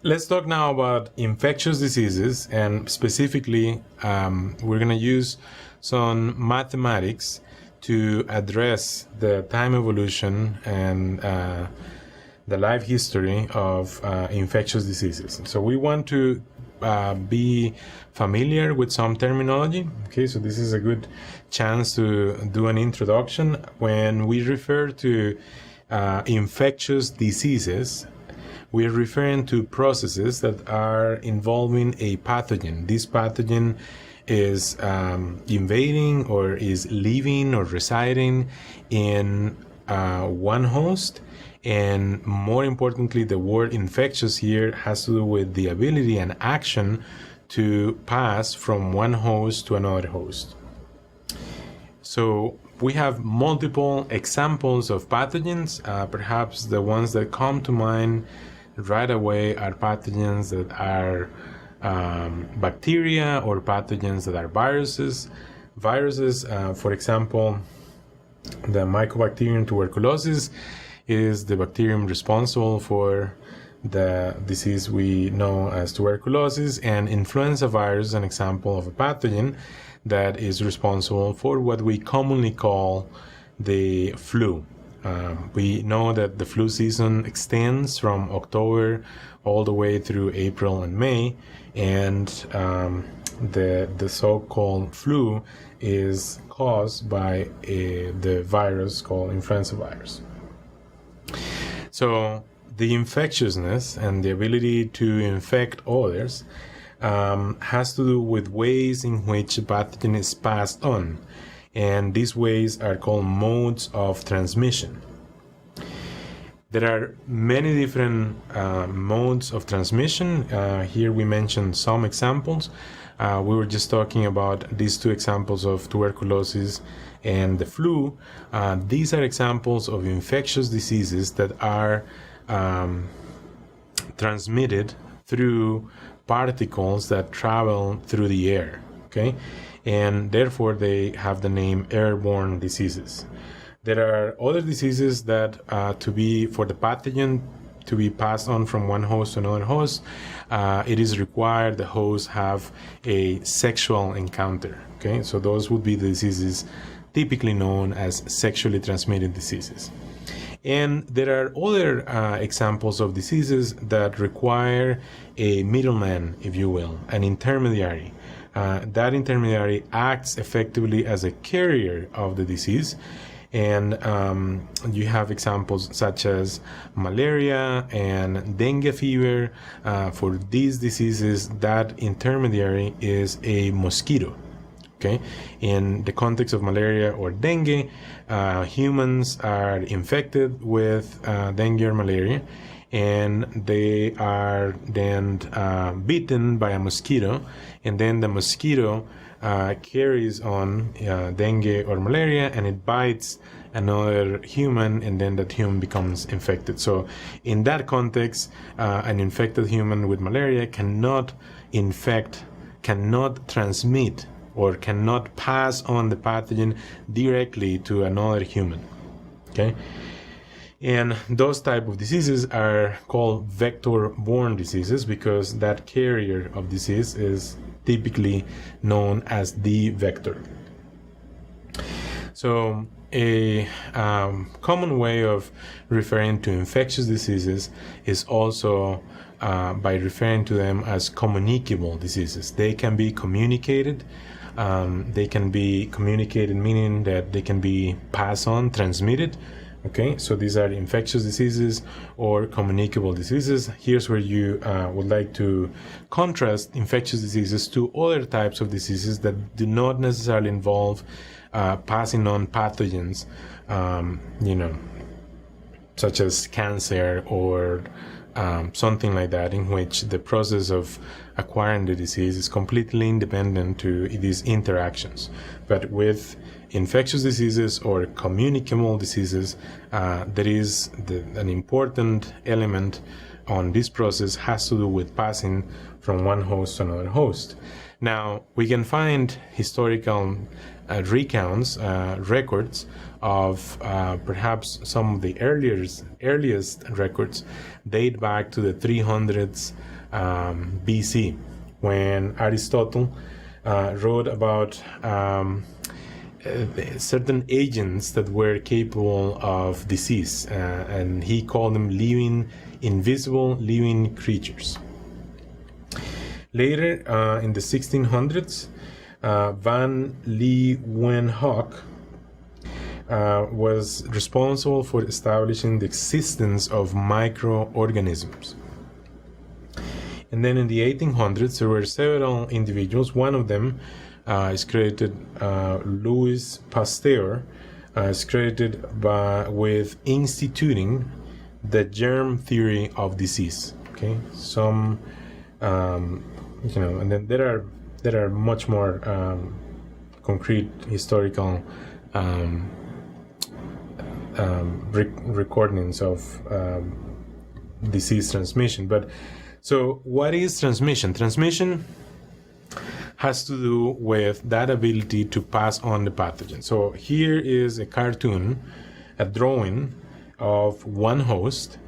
Let's talk now about infectious diseases, and specifically, we're going to use some mathematics to address the time evolution and the life history of infectious diseases. So we want to be familiar with some terminology. Okay, so this is a good chance to do an introduction. When we refer to infectious diseases, we're referring to processes that are involving a pathogen. This pathogen is invading or is living or residing in one host. And more importantly, the word infectious here has to do with the ability and action to pass from one host to another host. So we have multiple examples of pathogens. Perhaps the ones that come to mind right away are pathogens that are bacteria or pathogens that are viruses. Viruses, for example, the Mycobacterium tuberculosis is the bacterium responsible for the disease we know as tuberculosis, and influenza virus is an example of a pathogen that is responsible for what we commonly call the flu. We know that the flu season extends from October all the way through April and May, and the so-called flu is caused by the virus called influenza virus. So the infectiousness and the ability to infect others has to do with ways in which a pathogen is passed on. And these ways are called modes of transmission. There are many different modes of transmission. Here we mentioned some examples. We were just talking about these two examples of tuberculosis and the flu. These are examples of infectious diseases that are transmitted through particles that travel through the air. Okay? And therefore they have the name airborne diseases. There are other diseases that for the pathogen to be passed on from one host to another host, it is required the host have a sexual encounter. Okay, so those would be the diseases typically known as sexually transmitted diseases. And there are other examples of diseases that require a middleman, if you will, an intermediary. That intermediary acts effectively as a carrier of the disease. And you have examples such as malaria and dengue fever. For these diseases, that intermediary is a mosquito. Okay, in the context of malaria or dengue, humans are infected with dengue or malaria, and they are then bitten by a mosquito, and then the mosquito carries on dengue or malaria, and it bites another human, and then that human becomes infected. So in that context, an infected human with malaria cannot transmit or cannot pass on the pathogen directly to another human. Okay? And those type of diseases are called vector-borne diseases because that carrier of disease is typically known as the vector. So a common way of referring to infectious diseases is also by referring to them as communicable diseases. They can be communicated. They can be communicated, meaning that they can be passed on, transmitted. Okay, so these are infectious diseases or communicable diseases. Here's where you would like to contrast infectious diseases to other types of diseases that do not necessarily involve passing on pathogens, such as cancer or something like that, in which the process of acquiring the disease is completely independent to these interactions. But with infectious diseases or communicable diseases, there is an important element on this process has to do with passing from one host to another host. Now, we can find historical recounts, records of perhaps some of the earliest records date back to the 300s BC, when Aristotle wrote about certain agents that were capable of disease, and he called them invisible living creatures. Later, in the 1600s, Van Leeuwenhoek was responsible for establishing the existence of microorganisms. And then in the 1800s, there were several individuals. One of them is credited, Louis Pasteur, is credited with instituting the germ theory of disease. Okay, some, and then there are much more concrete historical recordings of disease transmission. But so what is transmission? Transmission has to do with that ability to pass on the pathogen. So here is a cartoon, a drawing of one host,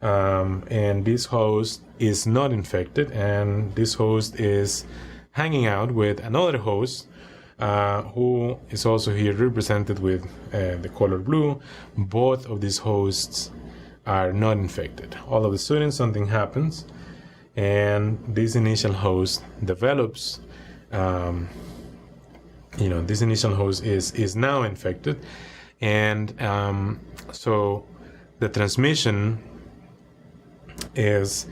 and this host is not infected, and this host is hanging out with another host who is also here represented with the color blue. Both of these hosts are not infected. All of a sudden something happens, and this initial host develops, this initial host is now infected, and so the transmission is,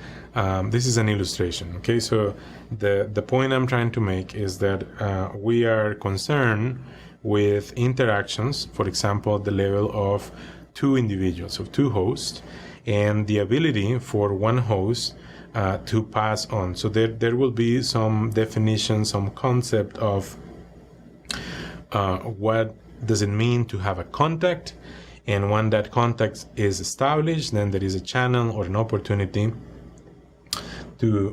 this is an illustration. Okay, so the point I'm trying to make is that we are concerned with interactions, for example, at the level of two individuals, of two hosts, and the ability for one host to pass on. So there will be some definition, some concept of what does it mean to have a contact, and when that contact is established, then there is a channel or an opportunity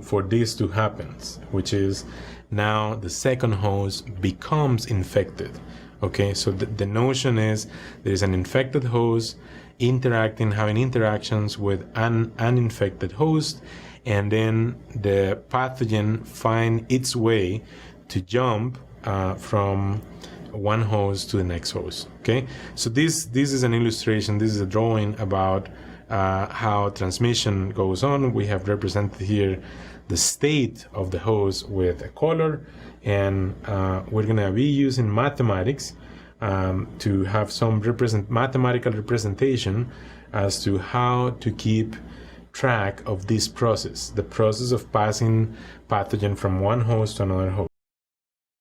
for this to happen, which is now the second host becomes infected. Okay, so the notion is there is an infected host having interactions with an uninfected host, and then the pathogen find its way to jump from one host to the next host. Okay, so this is an illustration, this is a drawing about how transmission goes on. We have represented here the state of the host with a color, and we're going to be using mathematics to have some mathematical representation as to how to keep track of this process, the process of passing pathogen from one host to another host.